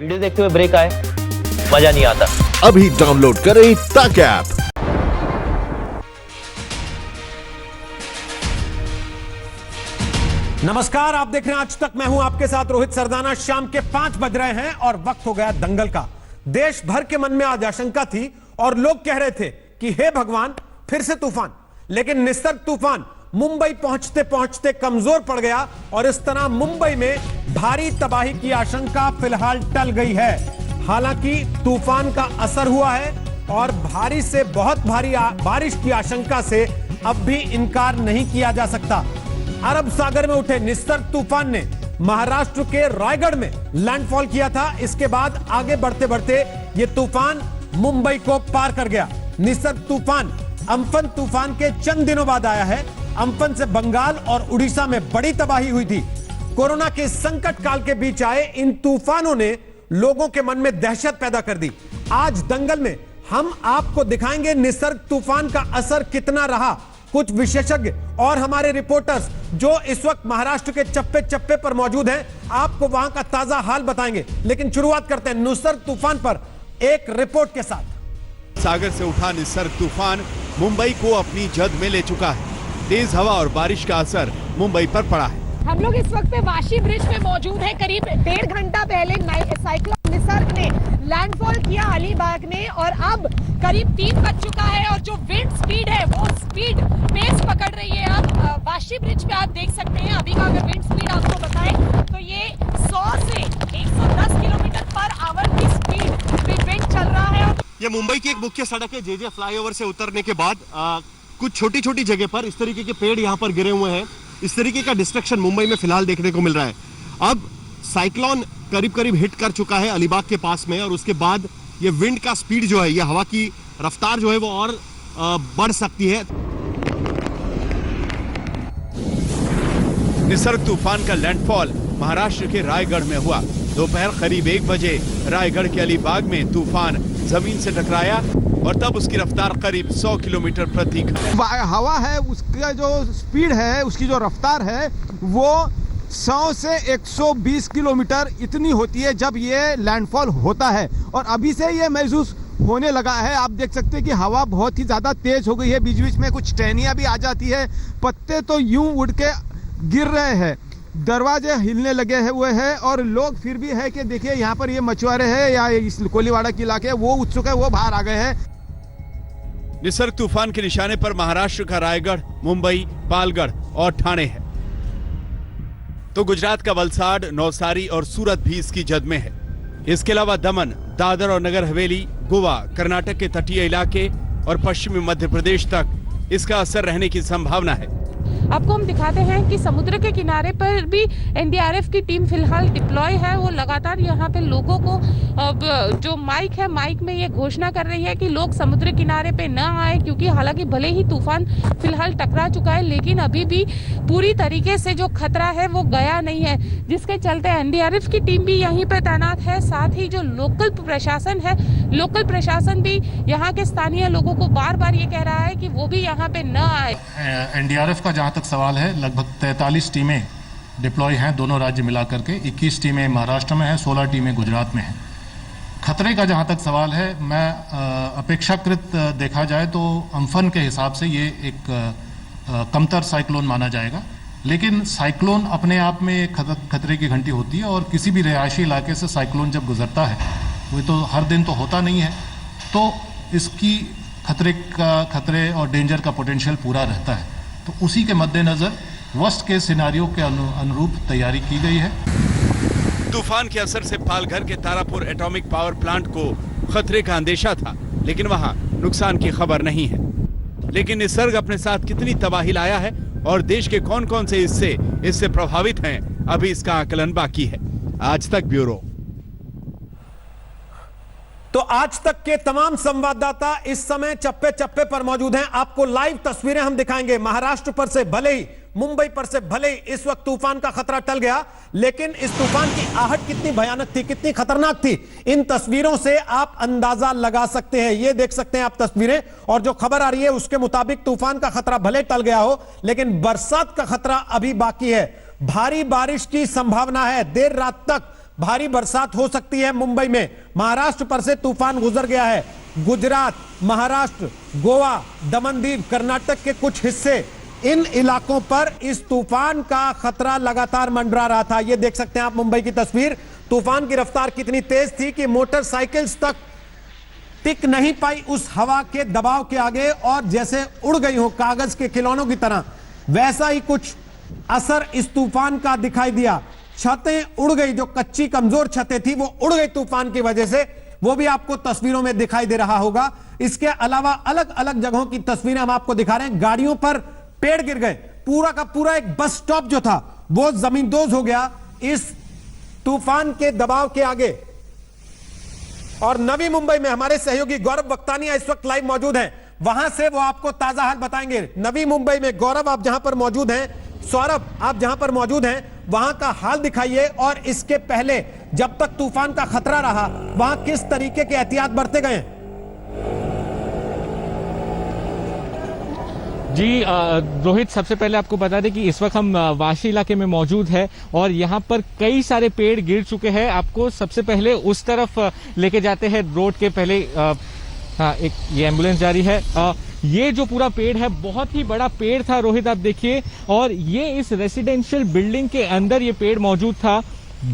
Video देखते हुए break आए, मजा नहीं आता। अभी डाउनलोड करें तक ऐप। नमस्कार, आप देख रहे हैं आज तक। मैं हूं आपके साथ रोहित सरदाना। शाम के 5 बज रहे हैं और वक्त हो गया दंगल का। देश भर के मन में आज आशंका थी और लोग कह रहे थे कि हे भगवान फिर से तूफान। लेकिन निसर्ग तूफान मुंबई पहुंचते पहुंचते कमजोर पड़ गया और इस तरह मुंबई में भारी तबाही की आशंका फिलहाल टल गई है। हालांकि तूफान का असर हुआ है और भारी से बहुत भारी बारिश की आशंका से अब भी इनकार नहीं किया जा सकता। अरब सागर में उठे निसर्ग तूफान ने महाराष्ट्र के रायगढ़ में लैंडफॉल किया था। इसके बाद आगे बढ़ते बढ़ते यह तूफान मुंबई को पार कर गया। निसर्ग तूफान अम्फन तूफान के चंद दिनों बाद आया है। अम्फन से बंगाल और उड़ीसा में बड़ी तबाही हुई थी। कोरोना के संकट काल के बीच आए इन तूफानों ने लोगों के मन में दहशत पैदा कर दी। आज दंगल में हम आपको दिखाएंगे निसर्ग तूफान का असर कितना रहा। कुछ विशेषज्ञ और हमारे रिपोर्टर्स जो इस वक्त महाराष्ट्र के चप्पे चप्पे पर मौजूद हैं, आपको वहां का ताजा हाल बताएंगे। लेकिन शुरुआत करते हैं निसर्ग तूफान पर एक रिपोर्ट के साथ। सागर से उठा निसर्ग तूफान मुंबई को अपनी जद में ले चुका है। तेज हवा और बारिश का असर मुंबई पर पड़ा है। हम लोग इस वक्त पे वाशी ब्रिज पे मौजूद हैं। करीब 1.5 घंटा पहले साइक्लोन निसर्ग ने लैंडफॉल किया अलीबाग में और अब करीब 3 बज चुका है और जो विंड स्पीड है वो स्पीड पेस पकड़ रही है। अब वाशी ब्रिज पे आप देख सकते हैं अभी का अगर विंड स्पीड आपको बताएं तो ये 100 से 110 किलोमीटर पर आवर की स्पीड विंड चल रहा है। ये मुंबई की एक मुख्य सड़क है। जेजे फ्लाईओवर से उतरने के बाद कुछ छोटी छोटी जगह पर इस तरीके के पेड़ यहाँ पर गिरे हुए हैं। इस तरीके का डिस्ट्रक्शन मुंबई में फिलहाल देखने को मिल रहा है। अब साइक्लोन करीब करीब हिट कर चुका है अलीबाग के पास में और उसके बाद ये विंड का स्पीड जो है, ये हवा की रफ्तार जो है वो और बढ़ सकती है। निसर्ग तूफान का लैंडफॉल महाराष्ट्र के रायगढ़ में हुआ। दोपहर करीब 1 बजे रायगढ़ के अलीबाग में तूफान जमीन से टकराया और तब उसकी रफ्तार करीब 100 किलोमीटर प्रति हवा है। उसका जो स्पीड है, उसकी जो रफ्तार है वो 100 से 120 किलोमीटर इतनी होती है जब ये लैंडफॉल होता है। और अभी से ये महसूस होने लगा है। आप देख सकते हैं कि हवा बहुत ही ज़्यादा तेज हो गई है। बीच बीच में कुछ टहनियाँ भी आ जाती है। पत्ते तो यूं उड़ के गिर रहे हैं, दरवाजे हिलने लगे हुए हैं और लोग फिर भी है कि देखिए यहाँ पर ये मछुआरे हैं या इस कोलीवाड़ा के इलाके वो उत्सुक है, वो बाहर आ गए हैं। निसर्ग तूफान के निशाने पर महाराष्ट्र का रायगढ़, मुंबई, पालगढ़ और ठाणे है। तो गुजरात का वलसाड, नौसारी और सूरत भी इसकी जद में है। इसके अलावा दमन, दादर और नगर हवेली, गोवा, कर्नाटक के तटीय इलाके और पश्चिमी मध्य प्रदेश तक इसका असर रहने की संभावना है। आपको हम दिखाते हैं कि समुद्र के किनारे पर भी एनडीआरएफ की टीम फिलहाल डिप्लॉय है। वो लगातार यहाँ पे लोगों को जो माइक है, माइक में ये घोषणा कर रही है कि लोग समुद्र किनारे पे न आए, क्योंकि हालांकि भले ही तूफान फिलहाल टकरा चुका है लेकिन अभी भी पूरी तरीके से जो खतरा है वो गया नहीं है, जिसके चलते एनडीआरएफ की टीम भी यहीं पर तैनात है। साथ ही जो लोकल प्रशासन है, लोकल प्रशासन भी यहाँ के स्थानीय लोगों को बार बार ये कह रहा है कि वो भी यहाँ पे न आए। एनडीआरएफ का जहाँ तक सवाल है, लगभग 43 टीमें डिप्लॉय हैं दोनों राज्य मिलाकर के। 21 टीमें महाराष्ट्र में हैं, 16 टीमें गुजरात में हैं। खतरे का जहाँ तक सवाल है, मैं अपेक्षाकृत देखा जाए तो अम्फन के हिसाब से ये एक कमतर साइक्लोन माना जाएगा। लेकिन साइक्लोन अपने आप में एक खतरे की घंटी होती है और किसी भी रिहायशी इलाके से साइक्लोन जब गुजरता है, वो तो हर दिन तो होता नहीं है, तो इसकी खतरे और डेंजर का पोटेंशियल पूरा रहता है। तो उसी के मद्देनजर वर्स्ट केस सिनारियो के अनुरूप तैयारी की गई है। तूफान के असर से पालघर के तारापुर एटॉमिक पावर प्लांट को खतरे का अंदेशा था, लेकिन वहां नुकसान की खबर नहीं है। लेकिन निसर्ग अपने साथ कितनी तबाही लाया है और देश के कौन कौन से हिस्से इससे प्रभावित हैं, अभी इसका आकलन बाकी है। आज तक ब्यूरो। तो आज तक के तमाम संवाददाता इस समय चप्पे चप्पे पर मौजूद हैं। आपको लाइव तस्वीरें हम दिखाएंगे। महाराष्ट्र पर से भले ही, मुंबई पर से भले ही इस वक्त तूफान का खतरा टल गया, लेकिन इस तूफान की आहट कितनी भयानक थी, कितनी खतरनाक थी, इन तस्वीरों से आप अंदाजा लगा सकते हैं। ये देख सकते हैं आप तस्वीरें, और जो खबर आ रही है उसके मुताबिक तूफान का खतरा भले टल गया हो, लेकिन बरसात का खतरा अभी बाकी है। भारी बारिश की संभावना है। देर रात तक भारी बरसात हो सकती है मुंबई में। महाराष्ट्र पर से तूफान गुजर गया है। गुजरात, महाराष्ट्र, गोवा, दमन-दीव, कर्नाटक के कुछ हिस्से, इन इलाकों पर इस तूफान का खतरा लगातार मंडरा रहा था। ये देख सकते हैं आप मुंबई की तस्वीर। तूफान की रफ्तार कितनी तेज थी कि मोटरसाइकिल्स तक टिक नहीं पाई उस हवा के दबाव के आगे, और जैसे उड़ गई हो कागज के खिलौनों की तरह, वैसा ही कुछ असर इस तूफान का दिखाई दिया। छतें उड़ गई, जो कच्ची कमजोर छतें थी वो उड़ गई तूफान की वजह से। वो भी आपको तस्वीरों में दिखाई दे रहा होगा। इसके अलावा अलग अलग जगहों की तस्वीरें हम आपको दिखा रहे हैं। गाड़ियों पर पेड़ गिर गए, पूरा का पूरा एक बस स्टॉप जो था वो जमींदोज हो गया इस तूफान के दबाव के आगे। और नवी मुंबई में हमारे सहयोगी गौरव वक्तानिया इस वक्त लाइव मौजूद हैं, वहां से वो आपको ताजा हाल बताएंगे। नवी मुंबई में गौरव आप जहां पर मौजूद हैं, सौरभ आप जहां पर मौजूद हैं, वहां का हाल दिखाइए। और इसके पहले जब तक तूफान का खतरा रहा, वहां किस तरीके के एहतियात बरते गए? जी रोहित, सबसे पहले आपको बता दें कि इस वक्त हम वाशी इलाके में मौजूद है और यहाँ पर कई सारे पेड़ गिर चुके हैं। आपको सबसे पहले उस तरफ लेके जाते हैं रोड के पहले। एक ये एम्बुलेंस जारी है। ये जो पूरा पेड़ है बहुत ही बड़ा पेड़ था रोहित, आप देखिए, और ये इस रेसिडेंशियल बिल्डिंग के अंदर ये पेड़ मौजूद था।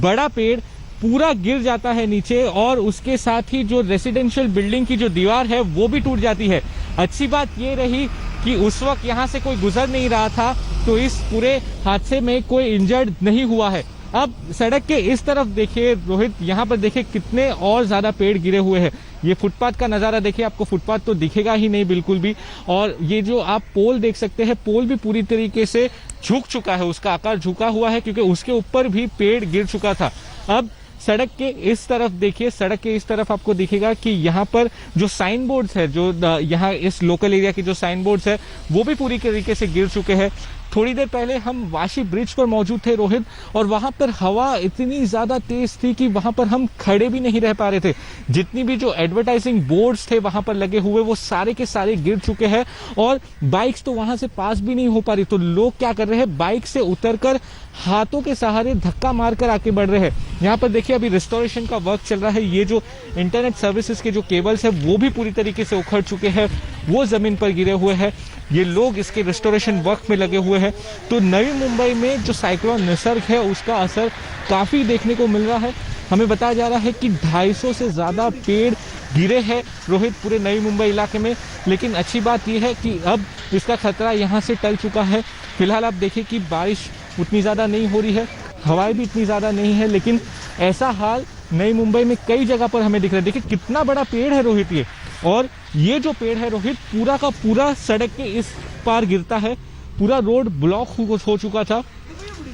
बड़ा पेड़ पूरा गिर जाता है नीचे और उसके साथ ही जो रेसिडेंशियल बिल्डिंग की जो दीवार है वो भी टूट जाती है। अच्छी बात ये रही कि उस वक्त यहाँ से कोई गुजर नहीं रहा था, तो इस पूरे हादसे में कोई इंजर्ड नहीं हुआ है। अब सड़क के इस तरफ देखिए रोहित, यहाँ पर देखिए कितने और ज्यादा पेड़ गिरे हुए हैं। ये फुटपाथ का नजारा देखिए, आपको फुटपाथ तो दिखेगा ही नहीं बिल्कुल भी। और ये जो आप पोल देख सकते हैं, पोल भी पूरी तरीके से झुक चुका है, उसका आकार झुका हुआ है क्योंकि उसके ऊपर भी पेड़ गिर चुका था। अब सड़क के इस तरफ देखिए, सड़क के इस तरफ आपको दिखेगा कि यहाँ पर जो साइन बोर्ड्स है, जो यहाँ इस लोकल एरिया की जो साइन बोर्ड्स है वो भी पूरी तरीके से गिर चुके हैं। थोड़ी देर पहले हम वाशी ब्रिज पर मौजूद थे रोहित, और वहां पर हवा इतनी ज्यादा तेज थी कि वहां पर हम खड़े भी नहीं रह पा रहे थे। जितनी भी जो एडवर्टाइजिंग बोर्ड्स थे वहां पर लगे हुए वो सारे के सारे गिर चुके हैं, और बाइक्स तो वहां से पास भी नहीं हो पा रही। तो लोग क्या कर रहे हैं, बाइक से उतरकर हाथों के सहारे धक्का मारकर आके बढ़ रहे हैं। यहाँ पर देखिए अभी रिस्टोरेशन का वर्क चल रहा है। ये जो इंटरनेट सर्विसेज के जो केबल्स है वो भी पूरी तरीके से उखड़ चुके हैं, वो जमीन पर गिरे हुए हैं। ये लोग इसके रिस्टोरेशन वर्क में लगे हुए हैं। तो नवी मुंबई में जो साइक्लोन निसर्ग है उसका असर काफी देखने को मिल रहा है। हमें बताया जा रहा है कि 250 से ज्यादा पेड़ गिरे हैं रोहित पूरे नवी मुंबई इलाके में। लेकिन अच्छी बात यह है कि अब इसका खतरा यहाँ से टल चुका है। फिलहाल आप देखिए कि बारिश उतनी ज्यादा नहीं हो रही है, हवाएं भी इतनी ज्यादा नहीं है, लेकिन ऐसा हाल नई मुंबई में कई जगह पर हमें दिख रहा है। देखिए कितना बड़ा पेड़ है रोहित ये, और ये जो पेड़ है रोहित पूरा का पूरा सड़क के इस पार गिरता है। पूरा रोड ब्लॉक हो चुका था।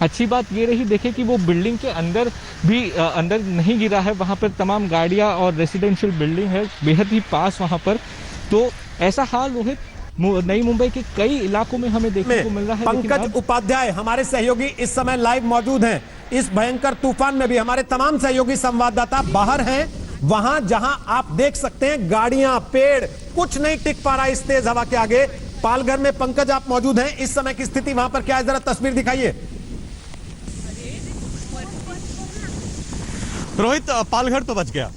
अच्छी बात ये रही देखे कि वो बिल्डिंग के अंदर भी अंदर नहीं गिरा है, वहां पर तमाम गाड़ियां और रेसिडेंशियल बिल्डिंग है बेहद ही पास वहां पर। तो ऐसा हाल रोहित नई मुंबई के कई इलाकों में हमें देखने को मिल रहा है। पंकज उपाध्याय हमारे सहयोगी इस समय लाइव मौजूद हैं। इस भयंकर तूफान में भी हमारे तमाम सहयोगी संवाददाता बाहर हैं, वहां जहां आप देख सकते हैं गाड़ियां, पेड़, कुछ नहीं टिक पा रहा इस तेज हवा के आगे। पालघर में पंकज आप मौजूद हैं, इस समय की स्थिति वहां पर क्या है, जरा तस्वीर दिखाइए। रोहित, पालघर तो बच गया।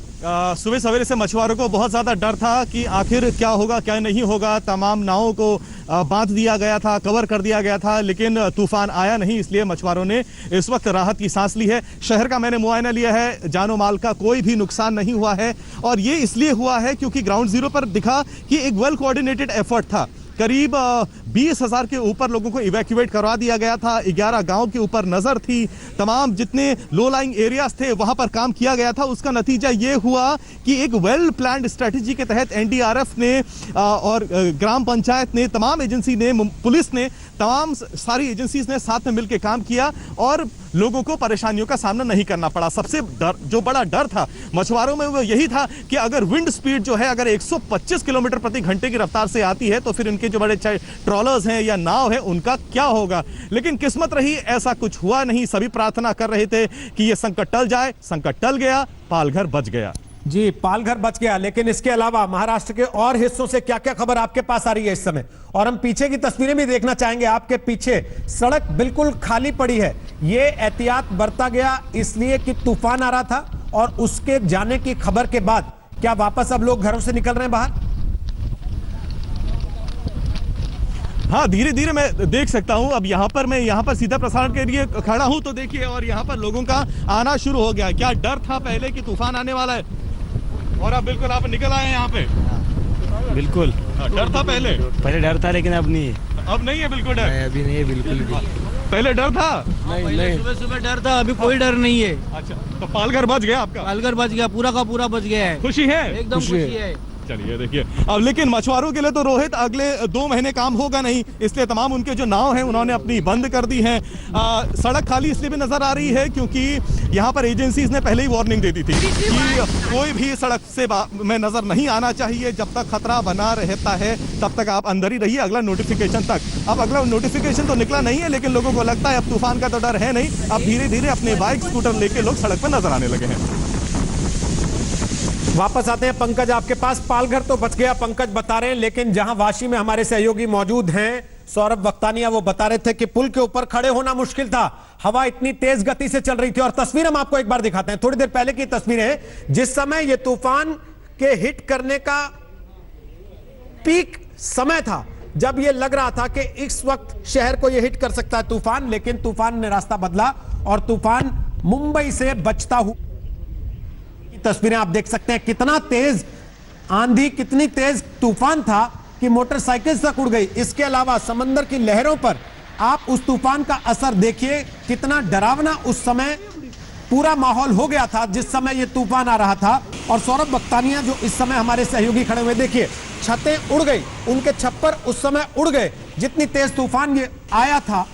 सुबह सवेरे से मछुआरों को बहुत ज्यादा डर था कि आखिर क्या होगा क्या नहीं होगा। तमाम नावों को बांध दिया गया था, कवर कर दिया गया था, लेकिन तूफान आया नहीं, इसलिए मछुआरों ने इस वक्त राहत की सांस ली है। शहर का मैंने मुआयना लिया है, जानो माल का कोई भी नुकसान नहीं हुआ है, और ये इसलिए हुआ है क्योंकि ग्राउंड जीरो पर दिखा कि एक वेल कोऑर्डिनेटेड एफर्ट था। करीब 20,000 के ऊपर लोगों को इवैक्यूएट करवा दिया गया था। 11 गांव के ऊपर नजर थी, तमाम जितने लो लाइंग एरियाज थे वहां पर काम किया गया था। उसका नतीजा ये हुआ कि एक वेल प्लान्ड स्ट्रेटेजी के तहत एनडीआरएफ ने और ग्राम पंचायत ने, तमाम एजेंसी ने, पुलिस ने, तमाम सारी एजेंसीज ने साथ में मिलकर काम किया और लोगों को परेशानियों का सामना नहीं करना पड़ा। सबसे जो बड़ा डर था मछुआरों में वो यही था कि अगर विंड स्पीड जो है अगर 125 किलोमीटर प्रति घंटे की रफ्तार से आती है तो फिर इनके जो बड़े ट्रॉलर्स हैं या नाव है उनका क्या होगा। लेकिन किस्मत रही ऐसा कुछ हुआ नहीं। सभी प्रार्थना कर रहे थे कि ये संकट टल जाए, संकट टल गया, पालघर बच गया। जी, पालघर बच गया, लेकिन इसके अलावा महाराष्ट्र के और हिस्सों से क्या क्या खबर आपके पास आ रही है इस समय? और हम पीछे की तस्वीरें भी देखना चाहेंगे। आपके पीछे सड़क बिल्कुल खाली पड़ी है। ये एहतियात बरता गया इसलिए कि तूफान आ रहा था, और उसके जाने की खबर के बाद क्या वापस अब लोग घरों से निकल रहे हैं बाहर? हाँ, धीरे धीरे मैं देख सकता हूँ। अब मैं यहाँ पर सीधा प्रसारण के लिए खड़ा हूँ, तो देखिए, और यहाँ पर लोगों का आना शुरू हो गया। क्या डर था पहले कि तूफान आने वाला है, और अब बिल्कुल आप निकल आए यहाँ पे? बिल्कुल डर था पहले डर था, लेकिन अब नहीं है। अब नहीं है बिल्कुल डर? अभी नहीं है बिल्कुल भी। पहले डर था? नहीं, सुबह डर था, अभी कोई डर नहीं है। अच्छा, तो पालघर बच गया आपका? पालघर बच गया, पूरा का पूरा बच गया है। खुशी है? एकदम खुशी है। चलिए देखिए, अब लेकिन मछुआरों के लिए तो रोहित अगले 2 महीने काम होगा नहीं, इसलिए तमाम उनके जो नाव हैं उन्होंने अपनी बंद कर दी हैं। सड़क खाली इसलिए भी नजर आ रही है क्योंकि यहाँ पर एजेंसीज ने पहले ही वार्निंग दे दी थी कि कोई भी सड़क से में नजर नहीं आना चाहिए। जब तक खतरा बना रहता है तब तक आप अंदर ही रहिए, अगला नोटिफिकेशन तक। अब अगला नोटिफिकेशन तो निकला नहीं है, लेकिन लोगों को लगता है अब तूफान का तो डर है नहीं। अब धीरे धीरे अपने बाइक स्कूटर लेके लोग सड़क पर नजर आने लगे हैं। वापस आते हैं पंकज आपके पास। पालघर तो बच गया, पंकज बता रहे हैं, लेकिन जहां वाशी में हमारे सहयोगी मौजूद हैं सौरभ वक्तानिया, वो बता रहे थे कि पुल के ऊपर खड़े होना मुश्किल था, हवा इतनी तेज गति से चल रही थी। और तस्वीर हम आपको एक बार दिखाते हैं, थोड़ी देर पहले की तस्वीरें, जिस समय ये तूफान के हिट करने का पीक समय था, जब ये लग रहा था कि इस वक्त शहर को ये हिट कर सकता है तूफान, लेकिन तूफान ने रास्ता बदला और तूफान मुंबई से बचता हुआ। तस्वीरें आप देख सकते हैं, कितना तेज आंधी, कितनी तेज तूफान था कि मोटरसाइकिल तक उड़ गई। इसके अलावा समंदर की लहरों पर आप उस तूफान का असर देखिए, कितना डरावना उस समय पूरा माहौल हो गया था जिस समय ये तूफान आ रहा था। और सौरभ वक्तानिया जो इस समय हमारे सहयोगी खड़े हुए, देखिए छतें उड़ गई, उनके छप्पर उस समय उड़ गए, जितनी तेज तूफान ये आया था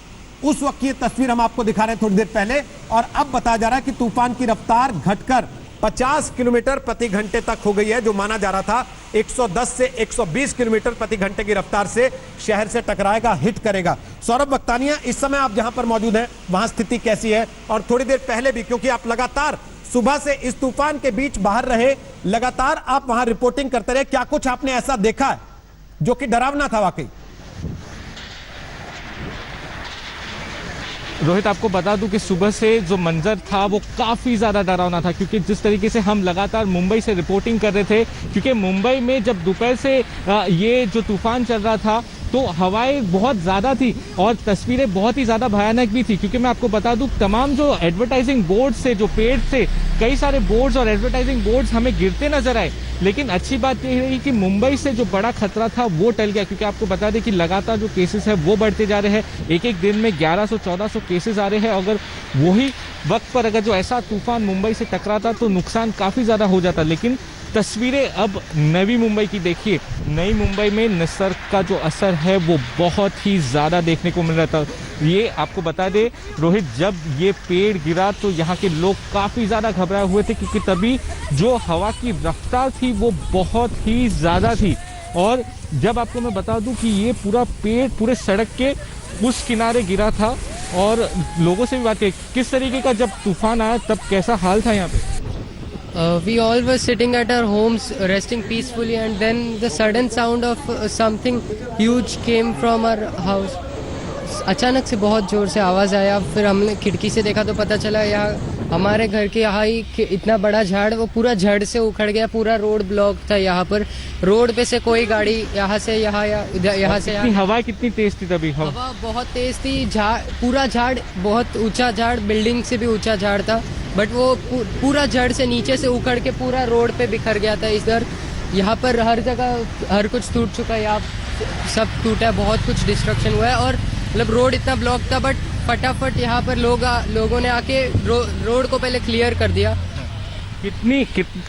उस वक्त। ये तस्वीर हम आपको दिखा रहे हैं थोड़ी देर पहले, और अब बताया जा रहा है कि तूफान की रफ्तार घटकर 50 किलोमीटर प्रति घंटे तक हो गई है, जो माना जा रहा था 110 से 120 किलोमीटर प्रति घंटे की रफ्तार से शहर से टकराएगा, हिट करेगा। सौरभ वक्तानिया, इस समय आप जहां पर मौजूद हैं वहां स्थिति कैसी है? और थोड़ी देर पहले भी, क्योंकि आप लगातार सुबह से इस तूफान के बीच बाहर रहे, लगातार आप वहां रिपोर्टिंग करते रहे, क्या कुछ आपने ऐसा देखा है जो कि डरावना था वाकई? रोहित, आपको बता दूं कि सुबह से जो मंजर था वो काफ़ी ज़्यादा डरावना था, क्योंकि जिस तरीके से हम लगातार मुंबई से रिपोर्टिंग कर रहे थे, क्योंकि मुंबई में जब दोपहर से ये जो तूफान चल रहा था तो हवाएं बहुत ज़्यादा थी और तस्वीरें बहुत ही ज़्यादा भयानक भी थी। क्योंकि मैं आपको बता दूं, तमाम जो एडवर्टाइजिंग बोर्ड से, जो पेड़ से कई सारे बोर्ड्स और एडवर्टाइजिंग बोर्ड्स हमें गिरते नजर आए। लेकिन अच्छी बात यह रही कि मुंबई से जो बड़ा खतरा था वो टल गया, क्योंकि आपको बता दें कि लगातार जो केसेस है वो बढ़ते जा रहे हैं। एक दिन में 1100-1400 केसेस आ रहे हैं। अगर वही वक्त पर अगर जो ऐसा तूफान मुंबई से टकराता तो नुकसान काफ़ी ज़्यादा हो जाता। लेकिन तस्वीरें अब नवी मुंबई की देखिए, नई मुंबई में निसर्ग का जो असर है वो बहुत ही ज़्यादा देखने को मिल रहा था। ये आपको बता दें रोहित, जब ये पेड़ गिरा तो यहाँ के लोग काफ़ी ज़्यादा घबराए हुए थे, क्योंकि तभी जो हवा की रफ्तार थी वो बहुत ही ज़्यादा थी। और जब आपको मैं बता दूं कि ये पूरा पेड़ पूरे सड़क के उस किनारे गिरा था, और लोगों से भी बात की किस तरीके का जब तूफान आया तब कैसा हाल था यहाँ पे? We all were sitting at our homes resting peacefully, and then the sudden sound of something huge came from our house. अचानक से बहुत ज़ोर से आवाज़ आया। फिर हमने खिड़की से देखा तो पता चला यहाँ हमारे घर के यहाँ ही इतना बड़ा झाड़, वो पूरा झड़ से उखड़ गया। पूरा रोड ब्लॉक था यहाँ पर, रोड पे से कोई गाड़ी यहाँ से यहाँ या यहाँ से यहाँ। हवा कितनी तेज थी तभी? हवा बहुत तेज थी। पूरा झाड़, बहुत ऊंचा झाड़, बिल्डिंग से भी ऊंचा झाड़ था, बट वो पूरा जड़ से नीचे से उखड़ के पूरा रोड पे बिखर गया था। इधर यहाँ पर हर जगह हर कुछ टूट चुका है, यहाँ सब टूटा है, बहुत कुछ डिस्ट्रक्शन हुआ है। और मतलब रोड इतना ब्लॉक था, बट फटाफट यहाँ पर लोगों ने आके रोड को पहले क्लियर कर दिया।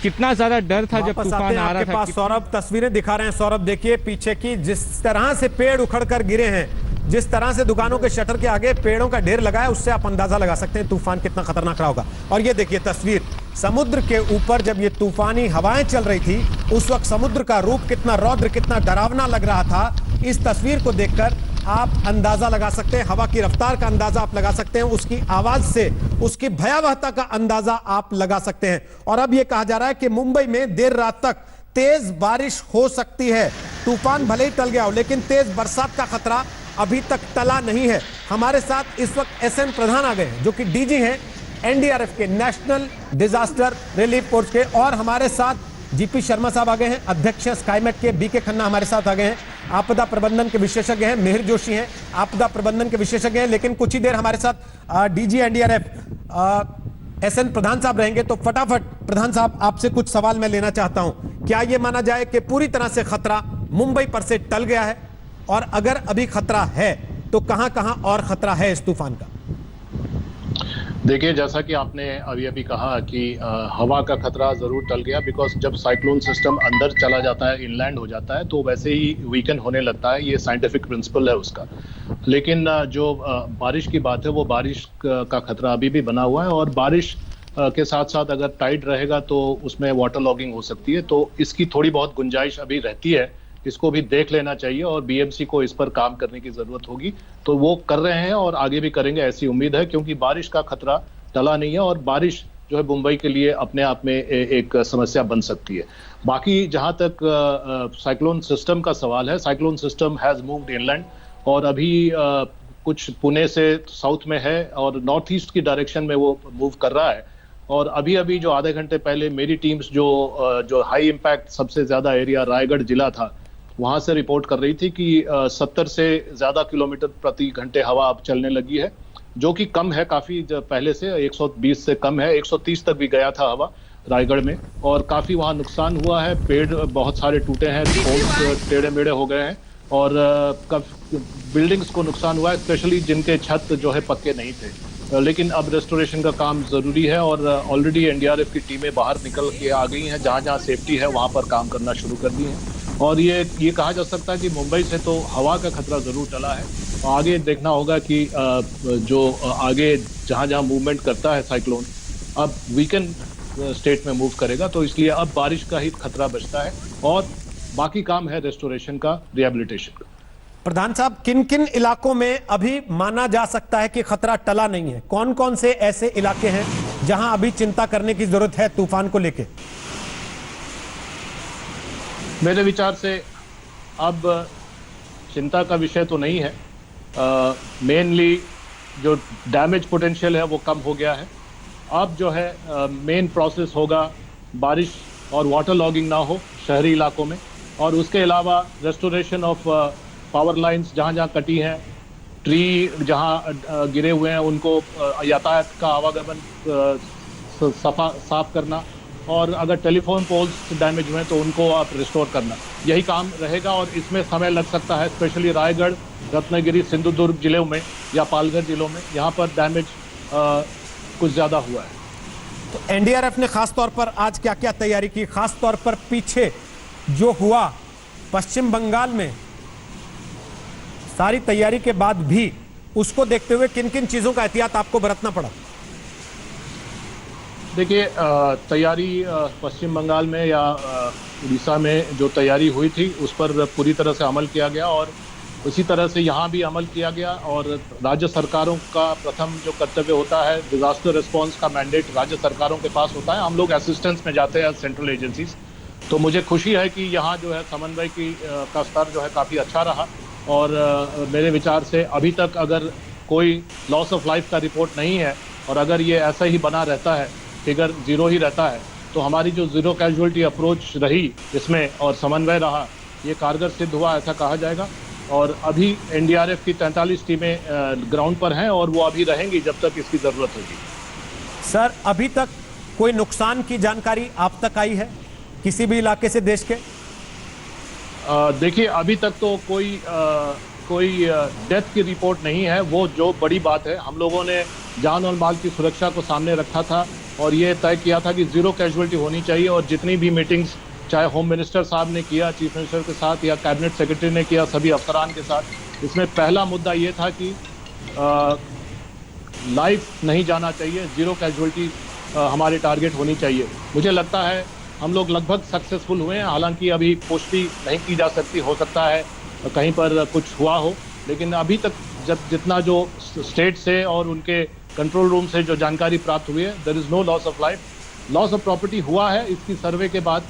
कितना ज्यादा डर था जब तूफान आ रहा था। सौरभ तस्वीरें दिखा रहे हैं, सौरभ देखिए पीछे की, जिस तरह से पेड़ उखड़ कर गिरे हैं, जिस तरह से दुकानों के शटर के आगे पेड़ों का ढेर लगा है, उससे आप अंदाजा लगा सकते हैं तूफान कितना खतरनाक रहा होगा। और ये देखिए तस्वीर, समुद्र के ऊपर जब ये तूफानी हवाएं चल रही थी उस वक्त समुद्र का रूप कितना रौद्र, कितना डरावना लग रहा था। इस तस्वीर को देखकर आप अंदाजा लगा सकते हैं, हवा की रफ्तार का अंदाजा आप लगा सकते हैं, उसकी आवाज से उसकी भयावहता का अंदाजा आप लगा सकते हैं। और अब यह कहा जा रहा है कि मुंबई में देर रात तक तेज बारिश हो सकती है। तूफान भले ही टल गया हो, लेकिन तेज बरसात का खतरा अभी तक टला नहीं है। हमारे साथ इस वक्त एसएन प्रधान आ गए हैं, जो कि डीजी हैं एनडीआरएफ के, नेशनल डिजास्टर रिलीफ फोर्स के, और हमारे साथ जीपी शर्मा साहब आ गए हैं, अध्यक्ष स्काईमेट के। बीके खन्ना हमारे साथ आ गए हैं, आपदा प्रबंधन के विशेषज्ञ हैं। मिहिर जोशी हैं, आपदा प्रबंधन के विशेषज्ञ हैं। लेकिन कुछ ही देर हमारे साथ डीजी एनडीआरएफ एसएन प्रधान साहब रहेंगे। तो फटाफट प्रधान साहब, आपसे कुछ सवाल मैं लेना चाहता हूं। क्या यह माना जाए कि पूरी तरह से खतरा मुंबई पर से टल गया है, और अगर अभी खतरा है तो कहां कहां और खतरा है इस तूफान का? देखिए, जैसा कि आपने अभी अभी कहा कि हवा का खतरा जरूर टल गया, बिकॉज जब साइक्लोन सिस्टम अंदर चला जाता है, इनलैंड हो जाता है, तो वैसे ही वीकन होने लगता है। ये साइंटिफिक प्रिंसिपल है उसका। लेकिन जो बारिश की बात है, वो बारिश का खतरा अभी भी बना हुआ है, और बारिश के साथ साथ अगर टाइड रहेगा तो उसमें वाटर लॉगिंग हो सकती है। तो इसकी थोड़ी बहुत गुंजाइश अभी रहती है, इसको भी देख लेना चाहिए, और बीएमसी को इस पर काम करने की जरूरत होगी। तो वो कर रहे हैं और आगे भी करेंगे, ऐसी उम्मीद है, क्योंकि बारिश का खतरा टला नहीं है, और बारिश जो है मुंबई के लिए अपने आप में एक समस्या बन सकती है। बाकी जहां तक साइक्लोन सिस्टम का सवाल है, cyclone system has moved inland, और अभी कुछ पुणे से साउथ में है और नॉर्थ ईस्ट की डायरेक्शन में वो मूव कर रहा है। और अभी अभी जो आधे घंटे पहले मेरी टीम्स जो हाई इम्पैक्ट सबसे ज्यादा एरिया रायगढ़ जिला था, वहां से रिपोर्ट कर रही थी कि 70 से ज्यादा किलोमीटर प्रति घंटे हवा अब चलने लगी है, जो कि कम है काफी पहले से। 120 से कम है, 130 तक भी गया था हवा रायगढ़ में, और काफी वहां नुकसान हुआ है। पेड़ बहुत सारे टूटे हैं, पोल्स टेढ़े मेढ़े हो गए हैं, और बिल्डिंग्स को नुकसान हुआ है, स्पेशली जिनके छत जो है पक्के नहीं थे। लेकिन अब रेस्टोरेशन का काम जरूरी है, और ऑलरेडी एनडीआरएफ की टीमें बाहर निकल के आ गई हैं, जहां जहां सेफ्टी है वहां पर काम करना शुरू कर दी है। और ये कहा जा सकता है कि मुंबई से तो हवा का खतरा जरूर टला है। आगे देखना होगा कि जो आगे जहां जहां मूवमेंट करता है साइक्लोन, अब वीकेंड स्टेट में मूव करेगा, तो इसलिए अब बारिश का ही खतरा बचता है, और बाकी काम है रेस्टोरेशन का, रिहेबिलिटेशन का। प्रधान साहब, किन किन इलाकों में अभी माना जा सकता है कि खतरा टला नहीं है? कौन कौन से ऐसे इलाके हैं जहां अभी चिंता करने की जरूरत है तूफान को लेकर? मेरे विचार से अब चिंता का विषय तो नहीं है। मेनली जो डैमेज पोटेंशियल है वो कम हो गया है। अब जो है मेन प्रोसेस होगा बारिश और वाटर लॉगिंग ना हो शहरी इलाकों में, और उसके अलावा रेस्टोरेशन ऑफ पावर लाइंस जहाँ जहाँ कटी हैं, ट्री जहाँ गिरे हुए हैं, उनको यातायात का आवागमन साफ करना, और अगर टेलीफोन पोल्स डैमेज हुए तो उनको आप रिस्टोर करना, यही काम रहेगा। और इसमें समय लग सकता है, स्पेशली रायगढ़, रत्नागिरी, सिंधुदुर्ग जिलों में या पालघर जिलों में, यहाँ पर डैमेज कुछ ज़्यादा हुआ है। तो एनडीआरएफ ने खास तौर पर आज क्या क्या तैयारी की? खास तौर पर पीछे जो हुआ पश्चिम बंगाल में, सारी तैयारी के बाद भी उसको देखते हुए किन किन चीज़ों का एहतियात आपको बरतना पड़ा? देखिए, तैयारी पश्चिम बंगाल में या उड़ीसा में जो तैयारी हुई थी उस पर पूरी तरह से अमल किया गया, और उसी तरह से यहाँ भी अमल किया गया। और राज्य सरकारों का प्रथम जो कर्तव्य होता है, डिजास्टर रिस्पांस का मैंडेट राज्य सरकारों के पास होता है। हम लोग असिस्टेंस में जाते हैं सेंट्रल एजेंसीज। तो मुझे खुशी है कि यहाँ जो है समन्वय का स्तर जो है काफ़ी अच्छा रहा, और मेरे विचार से अभी तक अगर कोई लॉस ऑफ लाइफ का रिपोर्ट नहीं है, और अगर ये ऐसा ही बना रहता है, फिगर जीरो ही रहता है, तो हमारी जो जीरो कैजुअलिटी अप्रोच रही इसमें और समन्वय रहा, ये कारगर सिद्ध हुआ ऐसा कहा जाएगा। और अभी एनडीआरएफ की 43 टीमें ग्राउंड पर हैं, और वो अभी रहेंगी जब तक इसकी ज़रूरत होगी। सर, अभी तक कोई नुकसान की जानकारी आप तक आई है किसी भी इलाके से देश के? देखिए, अभी तक तो कोई डेथ की रिपोर्ट नहीं है। वो जो बड़ी बात है, हम लोगों ने जान और माल की सुरक्षा को सामने रखा था, और ये तय किया था कि जीरो कैजुअलिटी होनी चाहिए। और जितनी भी मीटिंग्स चाहे होम मिनिस्टर साहब ने किया चीफ मिनिस्टर के साथ, या कैबिनेट सेक्रेटरी ने किया सभी अफसरान के साथ, इसमें पहला मुद्दा ये था कि लाइफ नहीं जाना चाहिए, जीरो कैजुअलिटी हमारी टारगेट होनी चाहिए। मुझे लगता है हम लोग लगभग सक्सेसफुल हुए हैं, हालांकि अभी पुष्टि नहीं की जा सकती, हो सकता है कहीं पर कुछ हुआ हो, लेकिन अभी तक जब जितना जो स्टेट से और उनके कंट्रोल रूम से जो जानकारी प्राप्त हुई है, there is no loss of life. Loss of property हुआ है, इसकी सर्वे के बाद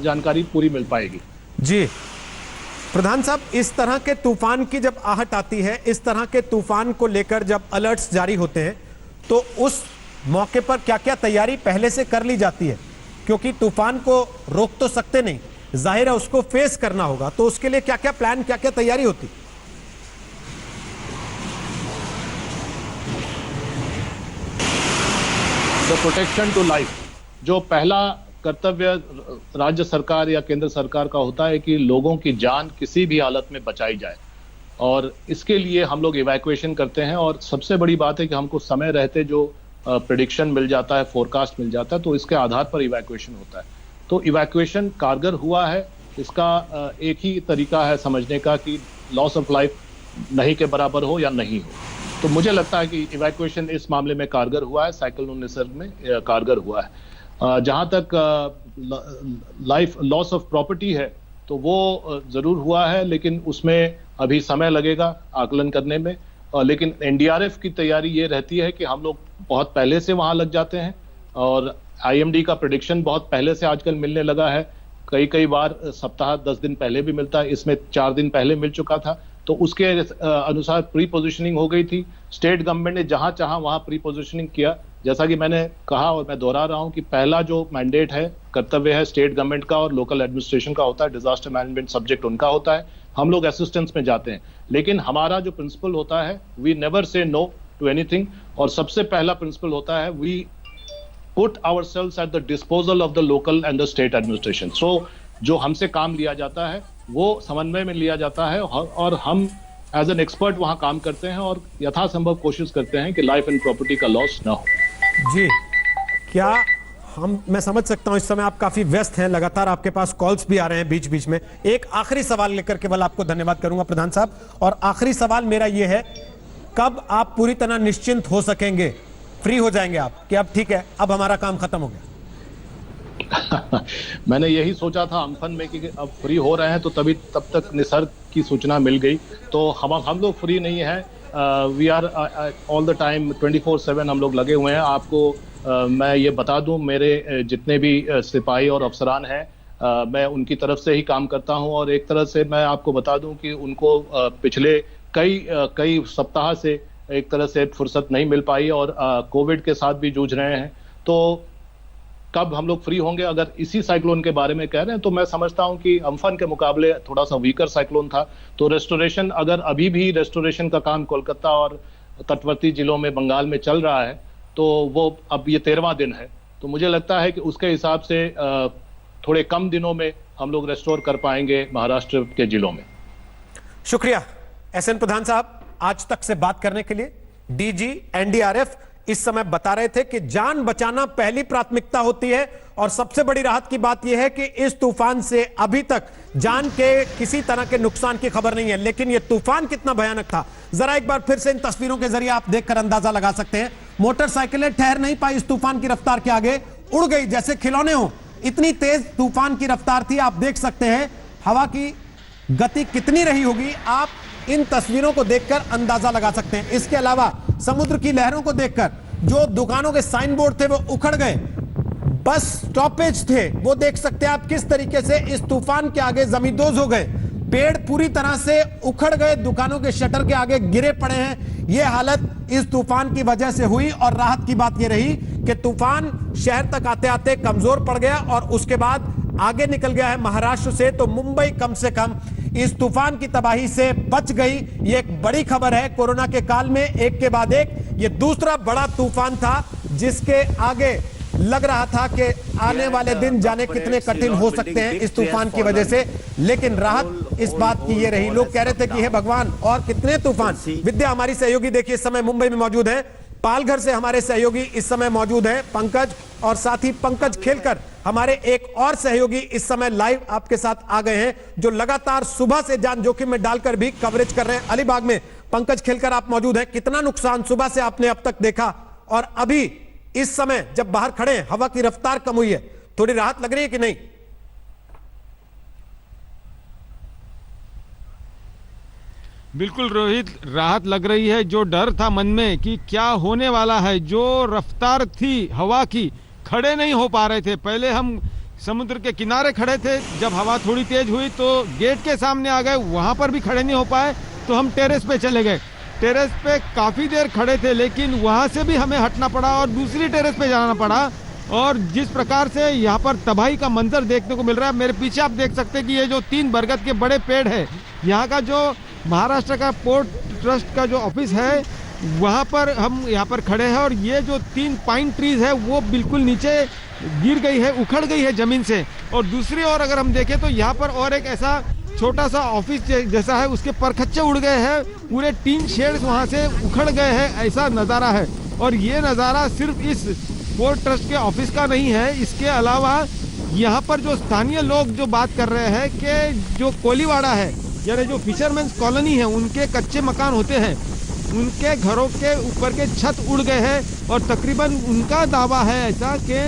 जानकारी पूरी मिल पाएगी। जी प्रधान साहब, इस तरह के तूफान की जब आहट आती है, इस तरह के तूफान को लेकर जब अलर्ट्स जारी होते हैं, तो उस मौके पर क्या क्या तैयारी पहले से कर ली जाती है? क्योंकि तूफान को रोक तो सकते नहीं, जाहिर है उसको फेस करना होगा, तो उसके लिए क्या क्या प्लान, क्या क्या तैयारी होती? द प्रोटेक्शन टू लाइफ, जो पहला कर्तव्य राज्य सरकार या केंद्र सरकार का होता है कि लोगों की जान किसी भी हालत में बचाई जाए, और इसके लिए हम लोग इवैक्यूएशन करते हैं। और सबसे बड़ी बात है कि हमको समय रहते जो प्रेडिक्शन मिल जाता है, फोरकास्ट मिल जाता है, तो इसके आधार पर इवैक्यूएशन होता है। तो इवैक्यूएशन कारगर हुआ है, इसका एक ही तरीका है समझने का कि लॉस ऑफ लाइफ नहीं के बराबर हो या नहीं हो। तो मुझे लगता है कि इवैक्यूएशन इस मामले में कारगर हुआ है, साइक्लोन निसर्ग में कारगर हुआ है। जहां तक लाइफ लॉस ऑफ प्रॉपर्टी है, तो वो जरूर हुआ है, लेकिन उसमें अभी समय लगेगा आकलन करने में। लेकिन एनडीआरएफ की तैयारी ये रहती है कि हम लोग बहुत पहले से वहां लग जाते हैं, और आईएमडी का प्रेडिक्शन बहुत पहले से आजकल मिलने लगा है। कई बार सप्ताह 10 दिन पहले भी मिलता है, इसमें 4 दिन पहले मिल चुका था। तो उसके अनुसार प्री पोजिशनिंग हो गई थी। स्टेट गवर्नमेंट ने जहां चाहा वहां प्री पोजिशनिंग किया। जैसा कि मैंने कहा और मैं दोहरा रहा हूं कि पहला जो मैंडेट है, कर्तव्य है स्टेट गवर्नमेंट का और लोकल एडमिनिस्ट्रेशन का होता है, डिजास्टर मैनेजमेंट सब्जेक्ट उनका होता है। हम लोग असिस्टेंस में जाते हैं, लेकिन हमारा जो प्रिंसिपल होता है, we never say no to anything. और सबसे पहला प्रिंसिपल होता है, we put ourselves at the disposal of the local and the state administration. So जो हमसे काम लिया जाता है वो समन्वय में लिया जाता है, और हम एज एन एक्सपर्ट वहां काम करते हैं और यथासंभव कोशिश करते हैं कि लाइफ एंड प्रॉपर्टी का लॉस ना हो। जी, क्या मैं समझ सकता हूं इस समय आप काफी व्यस्त हैं, लगातार आपके पास कॉल्स भी आ रहे हैं बीच बीच में। एक आखिरी सवाल लेकर केवल आपको धन्यवाद करूंगा प्रधान साहब, और आखिरी सवाल मेरा यह है, कब आप पूरी तरह निश्चिंत हो सकेंगे, फ्री हो जाएंगे आप कि अब ठीक है, अब हमारा काम खत्म हो गया? मैंने यही सोचा था अम्फन में कि अब फ्री हो रहे हैं, तो तब तक निसर्ग की सूचना मिल गई। तो हम लोग फ्री नहीं है, we are all the time 24/7 हम लोग लगे हुए हैं। आपको मैं ये बता दूं, मेरे जितने भी सिपाही और अफसरान हैं, मैं उनकी तरफ से ही काम करता हूं। और एक तरह से मैं आपको बता दूं कि उनको पिछले कई सप्ताह से एक तरह से फुर्सत नहीं मिल पाई, और कोविड के साथ भी जूझ रहे हैं। तो कब हम लोग फ्री होंगे? अगर इसी साइक्लोन के बारे में कह रहे हैं, तो मैं समझता हूं कि अम्फन के मुकाबले थोड़ा सा वीकर साइक्लोन था। तो रेस्टोरेशन, अगर अभी भी रेस्टोरेशन का काम कोलकाता और तटवर्ती जिलों में, बंगाल में चल रहा है, तो वो अब ये 13वां दिन है। तो मुझे लगता है कि उसके हिसाब से थोड़े कम दिनों में हम लोग रेस्टोर कर पाएंगे महाराष्ट्र के जिलों में। शुक्रिया एसएन प्रधान साहब, आज तक से बात करने के लिए। डीजी एनडीआरएफ इस समय बता रहे थे कि जान बचाना पहली प्राथमिकता होती है, और सबसे बड़ी राहत की बात यह है कि इस तूफान से अभी तक जान के किसी तरह के नुकसान की खबर नहीं है। लेकिन यह तूफान कितना भयानक था, जरा एक बार फिर से इन तस्वीरों के जरिए आप देखकर अंदाजा लगा सकते हैं। मोटरसाइकिलें ठहर नहीं पाई इस तूफान की रफ्तार के आगे, उड़ गई जैसे खिलौने हो, इतनी तेज तूफान की रफ्तार थी। आप देख सकते हैं हवा की गति कितनी रही होगी, आप इन तस्वीरों को देखकर अंदाजा लगा सकते हैं। इसके अलावा समुद्र की लहरों को देखकर जो दुकानों के साइन बोर्ड थे वो उखड़ गए, बस स्टॉपेज थे वो देख सकते हैं आप किस तरीके से इस तूफान के आगे जमींदोज हो गए। पेड़ पूरी तरह से उखड़ गए, दुकानों के शटर के आगे गिरे पड़े हैं। यह हालत इस तूफान की वजह से हुई, और राहत की बात यह रही कि तूफान शहर तक आते आते कमजोर पड़ गया और उसके बाद आगे निकल गया है महाराष्ट्र से। तो मुंबई कम से कम इस तूफान की तबाही से बच गई। यह एक बड़ी खबर है। कोरोना के काल में एक के बाद एक ये दूसरा बड़ा तूफान था, जिसके आगे लग रहा था कि आने वाले दिन जाने कितने कठिन हो सकते हैं इस तूफान की वजह से। लेकिन राहत इस बात की ये रही, लोग कह रहे थे कि हे भगवान और कितने तूफान। विद्या हमारी सहयोगी देखिए इस समय मुंबई में मौजूद है, पालघर से हमारे सहयोगी इस समय मौजूद है पंकज, और साथ ही पंकज खेलकर हमारे एक और सहयोगी इस समय लाइव आपके साथ आ गए हैं, जो लगातार सुबह से जान जोखिम में डालकर भी कवरेज कर रहे हैं। अलीबाग में पंकज खेलकर आप मौजूद हैं, कितना नुकसान सुबह से आपने अब तक देखा, और अभी इस समय जब बाहर खड़े हैं हवा की रफ्तार कम हुई है, थोड़ी राहत लग रही है कि नहीं? बिल्कुल रोहित, राहत लग रही है। जो डर था मन में कि क्या होने वाला है, जो रफ्तार थी हवा की, खड़े नहीं हो पा रहे थे। पहले हम समुद्र के किनारे खड़े थे, जब हवा थोड़ी तेज हुई तो गेट के सामने आ गए, वहां पर भी खड़े नहीं हो पाए तो हम टेरेस पे चले गए। टेरेस पे काफी देर खड़े थे, लेकिन वहां से भी हमें हटना पड़ा और दूसरी टेरेस पे जाना पड़ा। और जिस प्रकार से यहाँ पर तबाही का मंजर देखने को मिल रहा है, मेरे पीछे आप देख सकते हैं कि ये जो 3 बरगद के बड़े पेड़ है, यहाँ का जो महाराष्ट्र का पोर्ट ट्रस्ट का जो ऑफिस है वहाँ पर हम यहाँ पर खड़े हैं। और ये जो 3 पाइन ट्रीज है वो बिल्कुल नीचे गिर गई है, उखड़ गई है जमीन से। और दूसरी ओर अगर हम देखें तो यहाँ पर और एक ऐसा छोटा सा ऑफिस जैसा है, उसके परखच्चे उड़ गए हैं, पूरे टीन शेड्स वहाँ से उखड़ गए हैं, ऐसा नज़ारा है। और ये नज़ारा सिर्फ इस पोर्ट ट्रस्ट के ऑफिस का नहीं है, इसके अलावा यहाँ पर जो स्थानीय लोग जो बात कर रहे हैं कि जो कोलीवाड़ा है, यानी जो फिशरमैन्स कॉलोनी है, उनके कच्चे मकान होते हैं, उनके घरों के ऊपर के छत उड़ गए हैं। और तकरीबन उनका दावा है ऐसा कि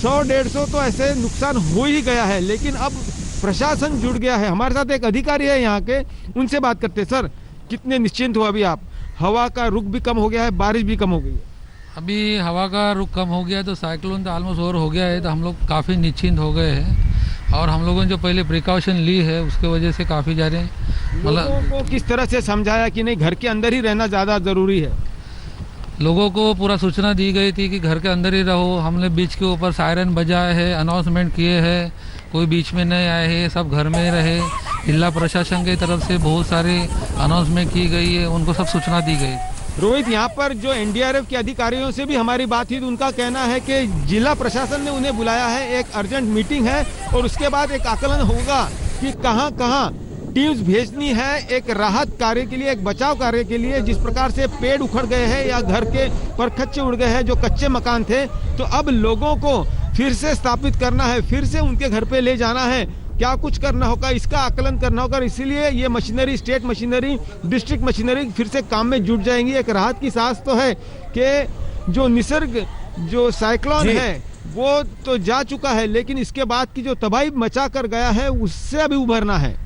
100-150 तो ऐसे नुकसान हो ही गया है। लेकिन अब प्रशासन जुड़ गया है। हमारे साथ एक अधिकारी है यहाँ के, उनसे बात करते हैं। सर, कितने निश्चिंत हो अभी आप? हवा का रुख भी कम हो गया है, बारिश भी कम हो गई है। अभी हवा का रुख कम हो गया है, तो साइक्लोन तो ऑलमोस्ट ओवर हो गया है, तो हम लोग काफ़ी निश्चिंत हो गए हैं। और हम लोगों ने जो पहले प्रिकॉशन ली है उसके वजह से काफ़ी ज़्यादा लोगों को किस तरह से समझाया कि नहीं घर के अंदर ही रहना ज़्यादा ज़रूरी है? लोगों को पूरा सूचना दी गई थी कि घर के अंदर ही रहो। हमने बीच के ऊपर सायरन बजाए है, अनाउंसमेंट किए हैं, कोई बीच में नहीं आए हैं, सब घर में रहे। जिला प्रशासन की तरफ से बहुत सारे अनाउंसमेंट की गई है, उनको सब सूचना दी गई। रोहित, यहाँ पर जो एनडीआरएफ के अधिकारियों से भी हमारी बात हुई, उनका कहना है कि जिला प्रशासन ने उन्हें बुलाया है, एक अर्जेंट मीटिंग है और उसके बाद एक आकलन होगा कि कहाँ कहाँ टीम्स भेजनी है एक राहत कार्य के लिए, एक बचाव कार्य के लिए। जिस प्रकार से पेड़ उखड़ गए हैं या घर के परखच्चे उड़ गए हैं, जो कच्चे मकान थे, तो अब लोगों को फिर से स्थापित करना है, फिर से उनके घर पे ले जाना है, क्या कुछ करना होगा, इसका आकलन करना होगा। इसीलिए ये machinery, state machinery, district machinery फिर से काम में जुट जाएंगी। एक राहत की सांस तो है कि जो निसर्ग, जो साइक्लोन है वो तो जा चुका है, लेकिन इसके बाद की जो तबाही मचा कर गया है उससे अभी उभरना है।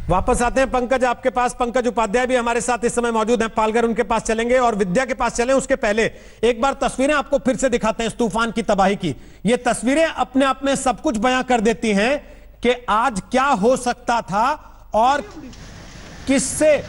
वापस आते हैं पंकज आपके पास। पंकज उपाध्याय भी हमारे साथ इस समय मौजूद हैं, पालघर उनके पास चलेंगे और विद्या के पास चलें। उसके पहले एक बार तस्वीरें आपको फिर से दिखाते हैं इस तूफान की तबाही की। ये तस्वीरें अपने आप में सब कुछ बयां कर देती हैं कि आज क्या हो सकता था और किससे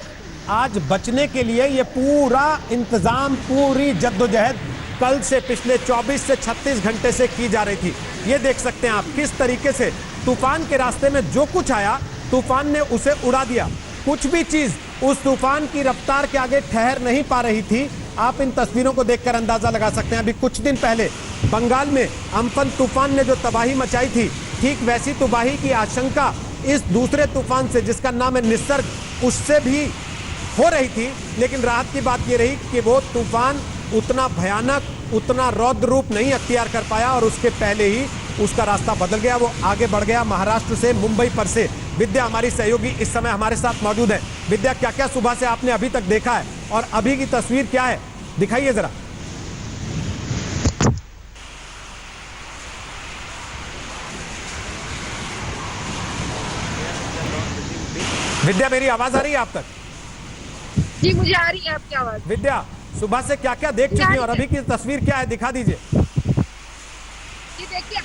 आज बचने के लिए ये पूरा इंतजाम, पूरी जद्दोजहद कल से पिछले 24 से 36 घंटे से की जा रही थी। ये देख सकते हैं आप किस तरीके से तूफान के रास्ते में जो कुछ आया, तूफान ने उसे उड़ा दिया। कुछ भी चीज उस तूफान की रफ्तार के आगे ठहर नहीं पा रही थी। आप इन तस्वीरों को देखकर अंदाजा लगा सकते हैं। अभी कुछ दिन पहले बंगाल में अम्फन तूफान ने जो तबाही मचाई थी, ठीक वैसी तबाही की आशंका इस दूसरे तूफान से, जिसका नाम है निसर्ग, उससे भी हो रही थी। लेकिन राहत की बात यह रही कि वो तूफान उतना भयानक, उतना रौद्र रूप नहीं अख्तियार कर पाया और उसके पहले ही उसका रास्ता बदल गया, वो आगे बढ़ गया महाराष्ट्र से, मुंबई पर से। विद्या हमारी सहयोगी इस समय हमारे साथ मौजूद है। विद्या, क्या क्या सुबह से आपने अभी तक देखा है और अभी की तस्वीर क्या है, दिखाइए जरा। विद्या, मेरी आवाज आ रही है आप तक? जी, मुझे आ रही है आपकी आवाज। विद्या, सुबह से क्या क्या देख चुकी हैं और अभी की तस्वीर क्या है, दिखा दीजिए। ये देखिए,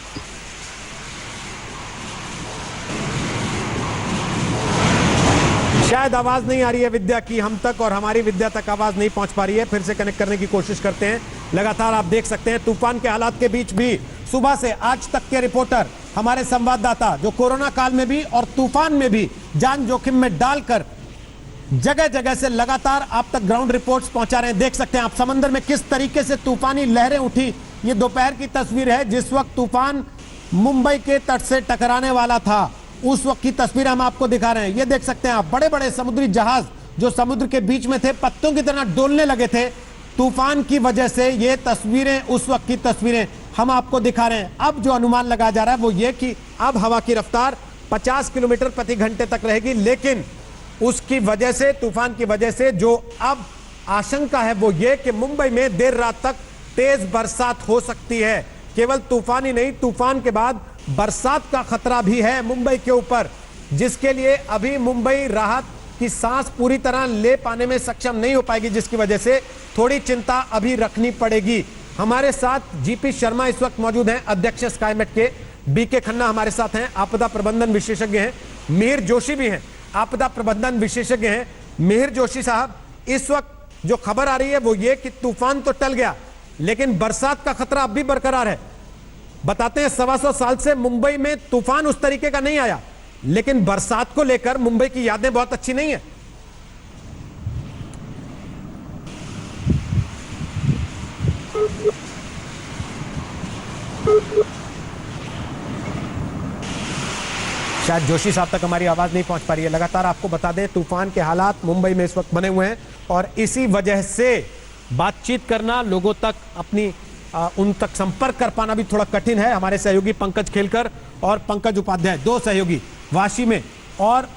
शायद आवाज नहीं आ रही है विद्या की हम तक, और हमारी विद्या तक आवाज नहीं पहुंच पा रही है। फिर से कनेक्ट करने की कोशिश करते हैं। लगातार आप देख सकते हैं तूफान के हालात के बीच भी सुबह से आज तक के रिपोर्टर, हमारे संवाददाता, जो कोरोना काल में भी और तूफान में भी जान जोखिम में डालकर जगह जगह से लगातार आप तक ग्राउंड रिपोर्ट्स पहुंचा रहे हैं। देख सकते हैं आप समंदर में किस तरीके से तूफानी लहरें उठी। ये दोपहर की तस्वीर है जिस वक्त तूफान मुंबई के तट से टकराने वाला था, उस वक्त की तस्वीर हम आपको दिखा रहे हैं। ये देख सकते हैं आप, बड़े बड़े समुद्री जहाज जो समुद्र के बीच में थे, पत्तों की तरह डोलने लगे थे तूफान की वजह से। ये तस्वीरें उस वक्त की तस्वीरें हम आपको दिखा रहे हैं। अब जो अनुमान लगाया जा रहा है वो ये कि अब हवा की रफ्तार 50 किलोमीटर प्रति घंटे तक रहेगी, लेकिन उसकी वजह से, तूफान की वजह से जो अब आशंका है वो ये कि मुंबई में देर रात तक तेज बरसात हो सकती है। केवल तूफान ही नहीं, तूफान के बाद बरसात का खतरा भी है मुंबई के ऊपर, जिसके लिए अभी मुंबई राहत कि सांस पूरी तरह ले पाने में सक्षम नहीं हो पाएगी, जिसकी वजह से थोड़ी चिंता अभी रखनी पड़ेगी। हमारे साथ जीपी शर्मा इस वक्त मौजूद हैं, अध्यक्ष स्काईमेट के। बीके खन्ना हमारे साथ हैं, आपदा प्रबंधन विशेषज्ञ हैं। मिहिर जोशी भी हैं, आपदा प्रबंधन विशेषज्ञ हैं। मिहिर जोशी साहब, इस वक्त जो खबर आ रही है वो ये कि तूफान तो टल गया, लेकिन बरसात का खतरा अब भी बरकरार है। बताते हैं 125 साल से मुंबई में तूफान उस तरीके का नहीं आया, लेकिन बरसात को लेकर मुंबई की यादें बहुत अच्छी नहीं है। शायद जोशी साहब तक हमारी आवाज नहीं पहुंच पा रही है। लगातार आपको बता दें, तूफान के हालात मुंबई में इस वक्त बने हुए हैं और इसी वजह से बातचीत करना, लोगों तक अपनी उन तक संपर्क कर पाना भी थोड़ा कठिन है। हमारे सहयोगी पंकज खेलकर और पंकज उपाध्याय, दो सहयोगी वाशी में और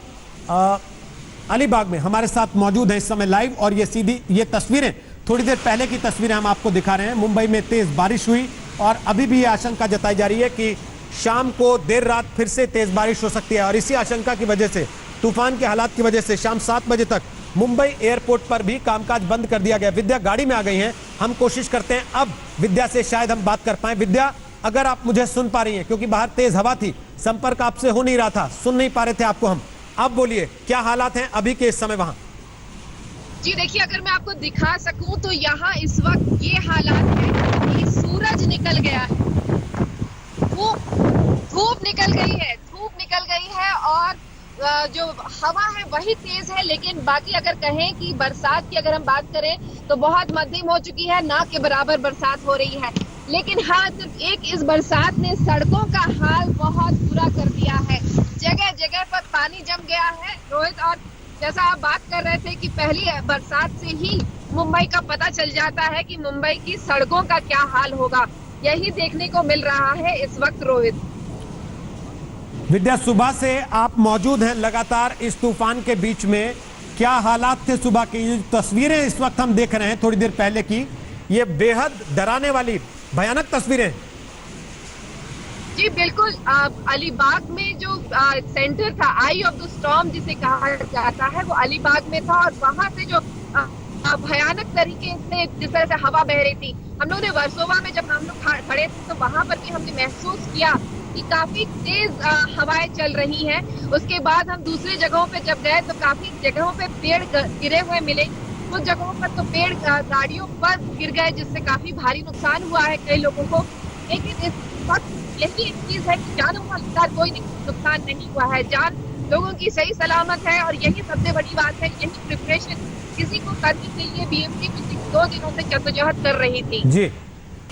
अलीबाग में हमारे साथ मौजूद हैं इस समय लाइव। और ये तस्वीरें थोड़ी देर पहले की तस्वीरें हम आपको दिखा रहे हैं। मुंबई में तेज बारिश हुई और अभी भी ये आशंका जताई जा रही है कि शाम को देर रात फिर से तेज बारिश हो सकती है। और इसी आशंका की वजह से, तूफान के हालात की वजह से शाम 7 बजे तक मुंबई एयरपोर्ट पर भी कामकाज बंद कर दिया गया। विद्या गाड़ी में आ गई हैं, हम कोशिश करते हैं अब विद्या से शायद हम बात कर पाए। विद्या, अगर आप मुझे सुन पा रही हैं, क्योंकि बाहर तेज हवा थी, संपर्क आपसे हो नहीं रहा था, सुन नहीं पा रहे थे आपको हम। अब बोलिए, क्या हालात हैं अभी के इस समय वहां? जी देखिए, अगर मैं आपको दिखा सकूं तो यहाँ इस वक्त ये हालात है कि सूरज निकल गया है, धूप निकल गई है और जो हवा है वही तेज है। लेकिन बाकी अगर कहें कि बरसात की अगर हम बात करें तो बहुत मध्यम हो चुकी है, ना के बराबर बरसात हो रही है। लेकिन हाँ, सिर्फ एक इस बरसात ने सड़कों का हाल बहुत बुरा कर दिया है। जगह जगह पर पानी जम गया है रोहित। और जैसा आप बात कर रहे थे कि पहली बरसात से ही मुंबई का पता चल जाता है कि मुंबई की सड़कों का क्या हाल होगा, यही देखने को मिल रहा है इस वक्त रोहित। विद्या, सुबह से आप मौजूद हैं लगातार इस तूफान के बीच में, क्या हालात थे सुबह की? ये तस्वीरें इस वक्त हम देख रहे हैं थोड़ी देर पहले की, ये बेहद डराने वाली भयानक तस्वीरें। जी बिल्कुल, अलीबाग में जो सेंटर था, आई ऑफ द स्टॉर्म जिसे कहा जाता है, वो अलीबाग में था। और वहां से जो भयानक तरीके से जिस तरह से हवा बह रही थी, हम लोग ने वर्सोवा में जब हम लोग खड़े थे तो वहां पर भी हमने महसूस किया कि काफी तेज हवाएं चल रही हैं। उसके बाद हम दूसरी जगहों पे जब गए तो काफी जगहों पे पेड़ गिरे हुए मिले। कुछ जगहों पर तो पेड़ गाड़ियों पर गिर गए, जिससे काफी भारी नुकसान हुआ है कई लोगों को। लेकिन इस वक्त यही एक चीज है कि जानों का कोई नुकसान नहीं हुआ है, जान लोगों की सही सलामत है। और यही सबसे बड़ी बात है, यही प्रिपरेशन किसी को करने के लिए बीएमसी पिछले 2 दिनों से जद्दोजहद कर रही थी। जी,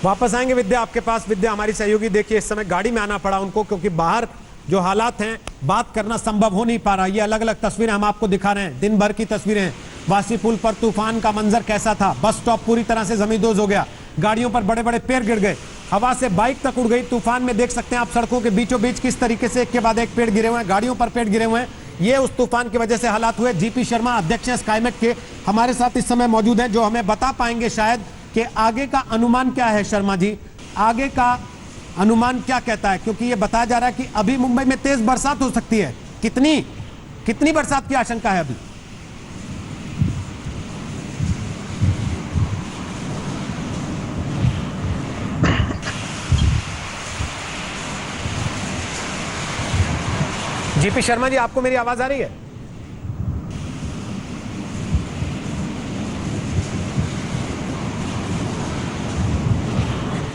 वापस आएंगे विद्या आपके पास। विद्या, हमारी सहयोगी, देखिए इस समय गाड़ी में आना पड़ा उनको, क्योंकि बाहर जो हालात हैं बात करना संभव हो नहीं पा रहा। ये अलग अलग तस्वीरें हम आपको दिखा रहे हैं, दिन भर की तस्वीरें हैं। वासी पुल पर तूफान का मंजर कैसा था, बस स्टॉप पूरी तरह से जमींदोज हो गया, गाड़ियों पर बड़े बड़े पेड़ गिर गए, हवा से बाइक तक उड़ गई। तूफान में देख सकते हैं आप सड़कों के बीचों बीच किस तरीके से एक के बाद एक पेड़ गिरे हुए हैं, गाड़ियों पर पेड़ गिरे हुए हैं। ये उस तूफान की वजह से हालात हुए। जीपी शर्मा, अध्यक्ष स्काईमेट के, हमारे साथ इस समय मौजूद हैं, जो हमें बता पाएंगे शायद कि आगे का अनुमान क्या है। शर्मा जी, आगे का अनुमान क्या कहता है? क्योंकि ये बताया जा रहा है कि अभी मुंबई में तेज बरसात हो सकती है। कितनी बरसात की आशंका है अभी? जीपी शर्मा जी, आपको मेरी आवाज आ रही है?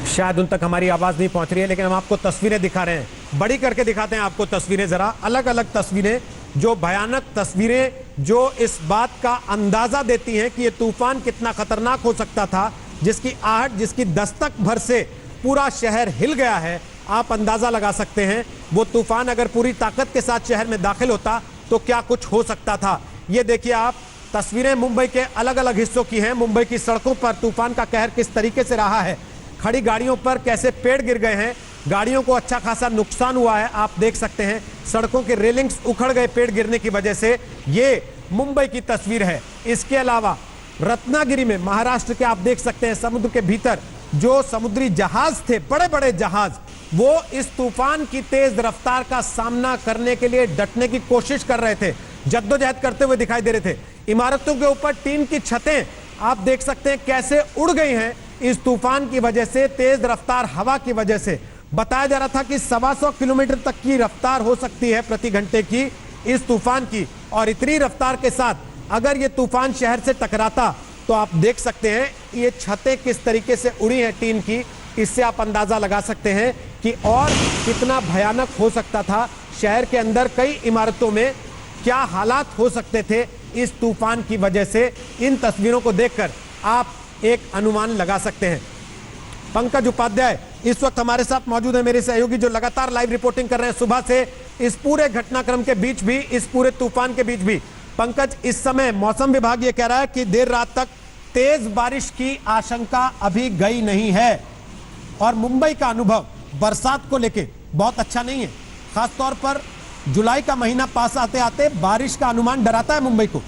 शायद उन तक हमारी आवाज नहीं पहुंच रही है, लेकिन हम आपको तस्वीरें दिखा रहे हैं, बड़ी करके दिखाते हैं आपको तस्वीरें, जरा अलग अलग तस्वीरें, जो भयानक तस्वीरें, जो इस बात का अंदाजा देती हैं कि यह तूफान कितना खतरनाक हो सकता था, जिसकी आहट, जिसकी दस्तक भर से पूरा शहर हिल गया है। आप अंदाजा लगा सकते हैं वो तूफान अगर पूरी ताकत के साथ शहर में दाखिल होता तो क्या कुछ हो सकता था। ये देखिए आप, तस्वीरें मुंबई के अलग अलग हिस्सों की हैं। मुंबई की सड़कों पर तूफान का कहर किस तरीके से रहा है, खड़ी गाड़ियों पर कैसे पेड़ गिर गए हैं, गाड़ियों को अच्छा खासा नुकसान हुआ है। आप देख सकते हैं सड़कों के रेलिंग्स उखड़ गए पेड़ गिरने की वजह से। ये मुंबई की तस्वीर है। इसके अलावा रत्नागिरी में, महाराष्ट्र के, आप देख सकते हैं समुद्र के भीतर जो समुद्री जहाज थे, बड़े बड़े जहाज, वो इस तूफान की तेज रफ्तार का सामना करने के लिए डटने की कोशिश कर रहे थे। जद्दोजहद करते हुए दिखाई दे रहे थे। इमारतों के ऊपर टीन की छतें आप देख सकते हैं कैसे उड़ गई हैं इस तूफान की वजह से, तेज रफ्तार हवा की वजह से। बताया जा रहा था कि 125 किलोमीटर तक की रफ्तार हो सकती है प्रति घंटे की इस तूफान की, और इतनी रफ्तार के साथ अगर ये तूफान शहर से टकराता तो आप देख सकते हैं ये छतें किस तरीके से उड़ी हैं टीन की। इससे आप अंदाजा लगा सकते हैं कि और कितना भयानक हो सकता था शहर के अंदर कई इमारतों में क्या हालात हो सकते थे इस तूफान की वजह से। इन तस्वीरों को देखकर आप एक अनुमान लगा सकते हैं। पंकज उपाध्याय इस वक्त हमारे साथ मौजूद है, मेरे सहयोगी, जो लगातार लाइव रिपोर्टिंग कर रहे हैं सुबह से इस पूरे घटनाक्रम के बीच भी, इस पूरे तूफान के बीच भी। पंकज, इस समय मौसम विभाग ये कह रहा है कि देर रात तक तेज बारिश की आशंका अभी गई नहीं है, और मुंबई का अनुभव बरसात को लेके बहुत अच्छा नहीं है। खासतौर पर जुलाई का महीना पास आते आते बारिश का अनुमान डराता है मुंबई को।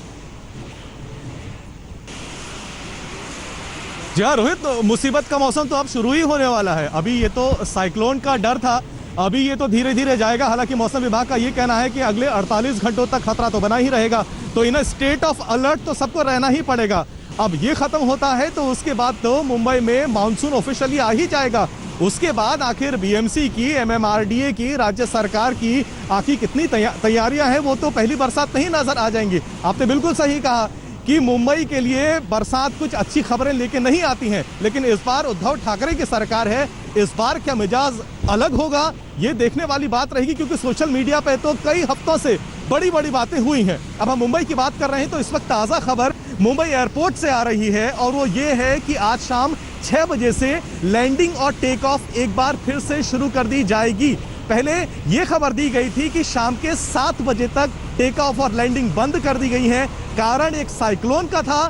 जी हाँ रोहित, मुसीबत का मौसम तो अब शुरू ही होने वाला है। अभी ये तो साइक्लोन का डर था, अभी ये तो धीरे धीरे जाएगा। हालांकि मौसम विभाग का ये कहना है कि अगले 48 घंटों तक खतरा तो बना ही रहेगा, तो इन स्टेट ऑफ अलर्ट तो सबको रहना ही पड़ेगा। अब ये खत्म होता है तो उसके बाद तो मुंबई में मानसून ऑफिशियली आ ही जाएगा। उसके बाद आखिर बीएमसी की, एमएमआरडीए की, राज्य सरकार की आखिर कितनी तैयारियां हैं वो तो पहली बरसात नहीं नजर आ जाएंगी। आपने बिल्कुल सही कहा कि मुंबई के लिए बरसात कुछ अच्छी खबरें लेके नहीं आती हैं, लेकिन इस बार उद्धव ठाकरे की सरकार है, इस बार क्या मिजाज अलग होगा ये देखने वाली बात रहेगी, क्योंकि सोशल मीडिया पे तो कई हफ्तों से बड़ी बड़ी बातें हुई हैं। अब हम मुंबई की बात कर रहे हैं तो इस वक्त ताज़ा खबर मुंबई एयरपोर्ट से आ रही है, और वो ये है कि आज शाम 6 बजे से लैंडिंग और टेक ऑफ एक बार फिर से शुरू कर दी जाएगी। पहले ये खबर दी गई थी कि शाम के 7 बजे तक टेक ऑफ और लैंडिंग बंद कर दी गई है। कारण एक साइक्लोन का था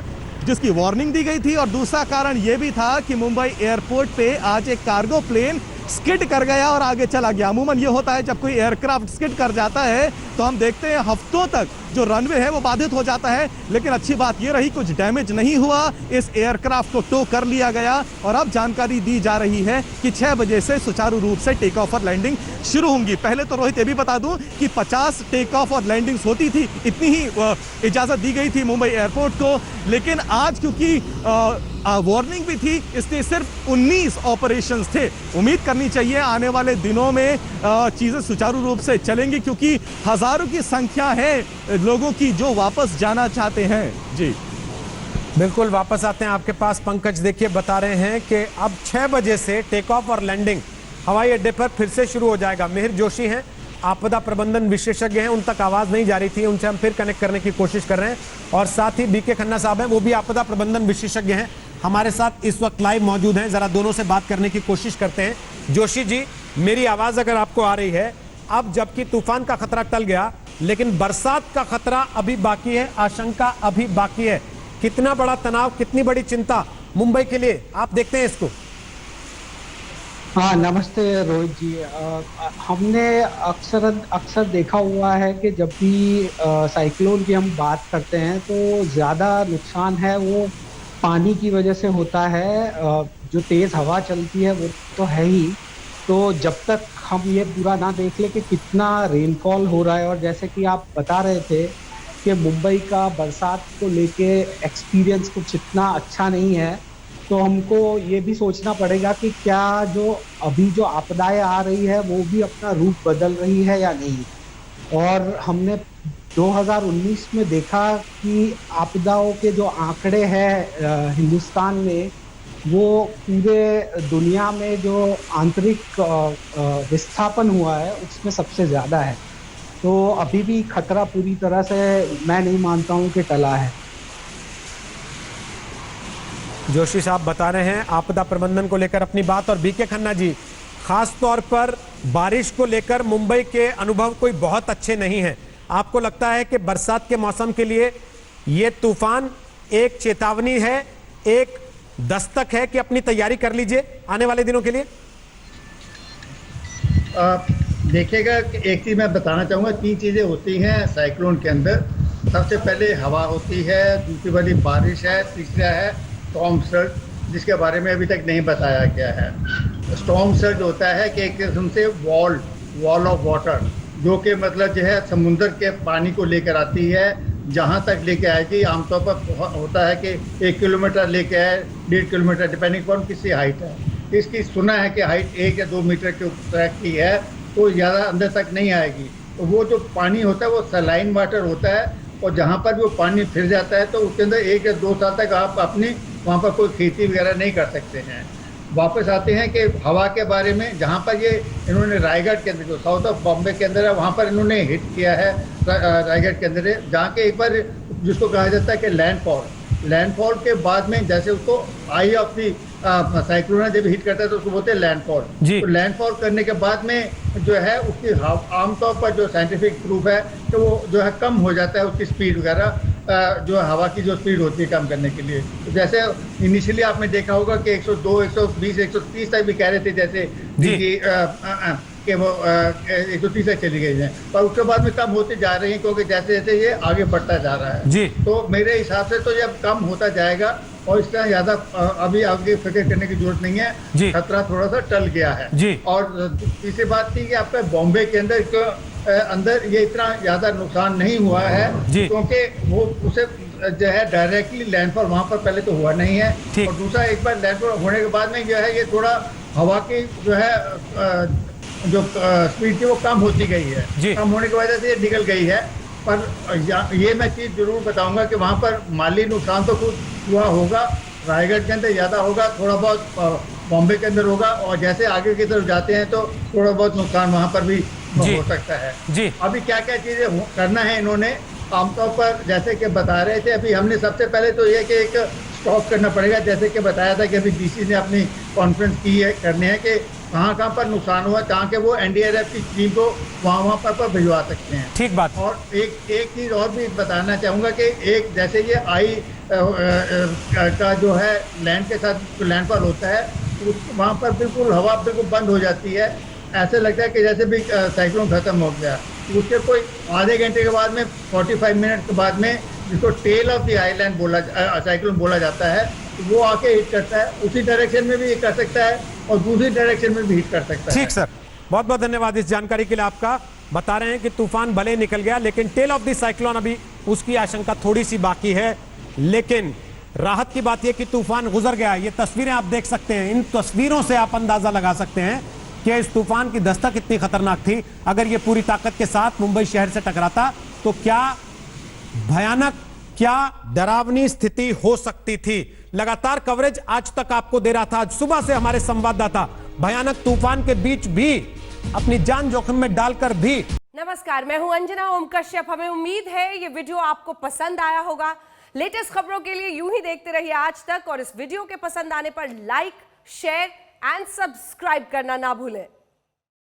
जिसकी वार्निंग दी गई थी, और दूसरा कारण यह भी था कि मुंबई एयरपोर्ट पे आज एक कार्गो प्लेन स्किड कर गया और आगे चला गया। अमूमन ये होता है जब कोई एयरक्राफ्ट स्किड कर जाता है तो हम देखते हैं हफ्तों तक जो रनवे है वो बाधित हो जाता है, लेकिन अच्छी बात ये रही कुछ डैमेज नहीं हुआ, इस एयरक्राफ्ट को टो कर लिया गया। और अब जानकारी दी जा रही है कि 6 बजे से सुचारू रूप से टेक ऑफ और लैंडिंग शुरू होंगी। पहले तो रोहित ये भी बता दूं कि 50 टेक ऑफ और लैंडिंग्स होती थी, इतनी ही इजाजत दी गई थी मुंबई एयरपोर्ट को, लेकिन आज क्योंकि वार्निंग भी थी इसलिए सिर्फ 19 ऑपरेशंस थे। उम्मीद करनी चाहिए आने वाले दिनों में चीजें सुचारू रूप से चलेंगी, क्योंकि हजारों की संख्या है लोगों की जो वापस जाना चाहते हैं। जी बिल्कुल, वापस आते हैं आपके पास। पंकज देखिए बता रहे हैं कि अब 6 बजे से टेक ऑफ और लैंडिंग हवाई अड्डे पर फिर से शुरू हो जाएगा। मिहिर जोशी हैं, आपदा प्रबंधन विशेषज्ञ हैं, उन तक आवाज नहीं जा रही थी, उनसे हम फिर कनेक्ट करने की कोशिश कर रहे हैं। और साथ ही बीके खन्ना साहब हैं, वो भी आपदा प्रबंधन विशेषज्ञ हैं, हमारे साथ इस वक्त लाइव मौजूद हैं। जरा दोनों से बात करने की कोशिश करते हैं। जोशी जी, मेरी आवाज अगर आपको आ रही है, अब जबकि तूफान का खतरा टल गया लेकिन बरसात का खतरा अभी बाकी है, आशंका अभी बाकी है। कितना बड़ा तनाव, कितनी बड़ी चिंता मुंबई के लिए, आप देखते हैं इसको? हाँ, नमस्ते रोहित जी। हमने अक्सर देखा हुआ है कि जब भी साइक्लोन की हम बात करते हैं तो ज़्यादा नुकसान है वो पानी की वजह से होता है। जो तेज़ हवा चलती है वो तो है ही, तो जब तक हम ये पूरा ना देख ले कि कितना रेनफॉल हो रहा है, और जैसे कि आप बता रहे थे कि मुंबई का बरसात को लेके एक्सपीरियंस कुछ इतना अच्छा नहीं है, तो हमको ये भी सोचना पड़ेगा कि क्या जो अभी जो आपदाएं आ रही है वो भी अपना रूप बदल रही है या नहीं। और हमने 2019 में देखा कि आपदाओं के जो आंकड़े हैं हिंदुस्तान में, वो पूरे दुनिया में जो आंतरिक विस्थापन हुआ है उसमें सबसे ज़्यादा है। तो अभी भी खतरा पूरी तरह से मैं नहीं मानता हूँ कि टला है। जोशी साहब बता रहे हैं आपदा प्रबंधन को लेकर अपनी बात, और बीके खन्ना जी, खास तौर पर बारिश को लेकर मुंबई के अनुभव कोई बहुत अच्छे नहीं है। आपको लगता है कि बरसात के मौसम के लिए ये तूफान एक चेतावनी है, एक दस्तक है कि अपनी तैयारी कर लीजिए आने वाले दिनों के लिए? देखिएगा, एक चीज़ मैं बताना चाहूँगा, 3 चीज़ें होती हैं साइक्लोन के अंदर। सबसे पहले हवा होती है, दूसरी वाली बारिश है, तीसरा है स्टॉर्म सर्ज, जिसके बारे में अभी तक नहीं बताया गया है। स्टॉर्म सर्ज होता है कि एक किस्म से वॉल ऑफ वाटर जो कि मतलब जो है समुंदर के पानी को लेकर आती है, जहाँ तक लेके आएगी। आमतौर पर होता है कि 1 किलोमीटर लेके आए, 1.5 किलोमीटर, डिपेंडिंग ऑन किसी हाइट है। इसकी सुना है कि हाइट 1 या 2 मीटर के ऊपर की है, तो ज़्यादा अंदर तक नहीं आएगी। तो वो जो पानी होता है वो सलाइन वाटर होता है, और जहाँ पर भी वो पानी फिर जाता है तो उसके अंदर 1 या 2 साल तक आप अपनी वहाँ पर कोई खेती वगैरह नहीं कर सकते हैं। वापस आते हैं कि हवा के बारे में, जहाँ पर ये इन्होंने रायगढ़ के अंदर, जो साउथ ऑफ बॉम्बे के अंदर है, वहाँ पर इन्होंने हिट किया है। रायगढ़ के अंदर है, जहाँ के एक बार जिसको कहा जाता है कि लैंडफॉल के बाद में जैसे उसको आई ऑफ दी साइक्लोन जब हिट करता है तो उसको बोलते हैं लैंडफॉल। तो लैंडफॉल करने के बाद में जो है उसकी आमतौर पर जो साइंटिफिक प्रूफ है कि वो जो है कम हो जाता है, उसकी स्पीड वगैरह जो हवा की जो स्पीड होती है कम करने के लिए। तो जैसे इनिशियली आपने देखा होगा कि 102, 120, 130 तक भी कह रहे थे, जैसे कि वो 130 तक चली गई है, पर उसके बाद में कम होती जा रही है, क्योंकि जैसे जैसे ये आगे बढ़ता जा रहा है जी। तो मेरे हिसाब से तो जब कम होता जाएगा और इसका ज़्यादा अभी आगे फिक्र करने की जरूरत नहीं है, खतरा थोड़ा सा टल गया है जी। और तीसरी बात थी कि आपका बॉम्बे के अंदर ये इतना ज़्यादा नुकसान नहीं हुआ है, क्योंकि वो उसे जो है डायरेक्टली लैंडफॉल वहाँ पर पहले तो हुआ नहीं है, और दूसरा एक बार लैंडफॉल होने के बाद में जो है ये थोड़ा हवा की जो है जो स्पीड थी वो कम होती गई है, कम होने की वजह से ये निकल गई है। पर ये मैं चीज़ जरूर बताऊंगा कि वहाँ पर माली नुकसान तो कुछ हुआ होगा, रायगढ़ के अंदर ज़्यादा होगा, थोड़ा बहुत बॉम्बे के अंदर होगा, और जैसे आगे की तरफ जाते हैं तो थोड़ा बहुत नुकसान वहाँ पर भी हो सकता है जी। अभी क्या क्या चीज़ें करना है इन्होंने आमतौर पर जैसे कि बता रहे थे, अभी हमने सबसे पहले तो ये कि एक स्टॉप करना पड़ेगा, जैसे कि बताया था कि अभी डीसी ने अपनी कॉन्फ्रेंस की है, करने हैं कि कहाँ पर नुकसान हुआ, कहाँ के वो एनडीआरएफ की टीम को वहाँ पर भिजवा सकते हैं। ठीक बात। और एक चीज़ और भी बताना चाहूँगा कि एक जैसे ये आई का जो है लैंड के साथ लैंडफॉल होता है, वहाँ पर बिल्कुल हवा बिल्कुल बंद हो जाती है, ऐसे लगता है कि जैसे भी साइक्लोन खत्म हो गया। उसके कोई आधे घंटे के बाद में 45 मिनट के बाद में जिसको tail of the island cyclone बोला जाता है, वो आके हिट करता है, उसी डायरेक्शन में भी हिट कर सकता है और दूसरी डायरेक्शन में भी हिट कर सकता है। ठीक सर, बहुत बहुत धन्यवाद इस जानकारी के लिए आपका। बता रहे हैं कि तूफान भले निकल गया, लेकिन टेल ऑफ द साइक्लोन अभी उसकी आशंका थोड़ी सी बाकी है। लेकिन राहत की बात यह कि तूफान गुजर गया। ये तस्वीरें आप देख सकते हैं, इन तस्वीरों से आप अंदाजा लगा सकते हैं कि इस तूफान की दस्तक कितनी खतरनाक थी। अगर ये पूरी ताकत के साथ मुंबई शहर से टकराता तो क्या भयानक, क्या डरावनी स्थिति हो सकती थी। लगातार कवरेज आज तक आपको दे रहा था। आज सुबह से हमारे संवाददाता भयानक तूफान के बीच भी अपनी जान जोखिम में डालकर भी। नमस्कार, मैं हूं अंजना ओम कश्यप। हमें उम्मीद है ये वीडियो आपको पसंद आया होगा। लेटेस्ट खबरों के लिए यूं ही देखते रहिए आज तक, और इस वीडियो के पसंद आने पर लाइक, शेयर एंड सब्सक्राइब करना ना भूलें।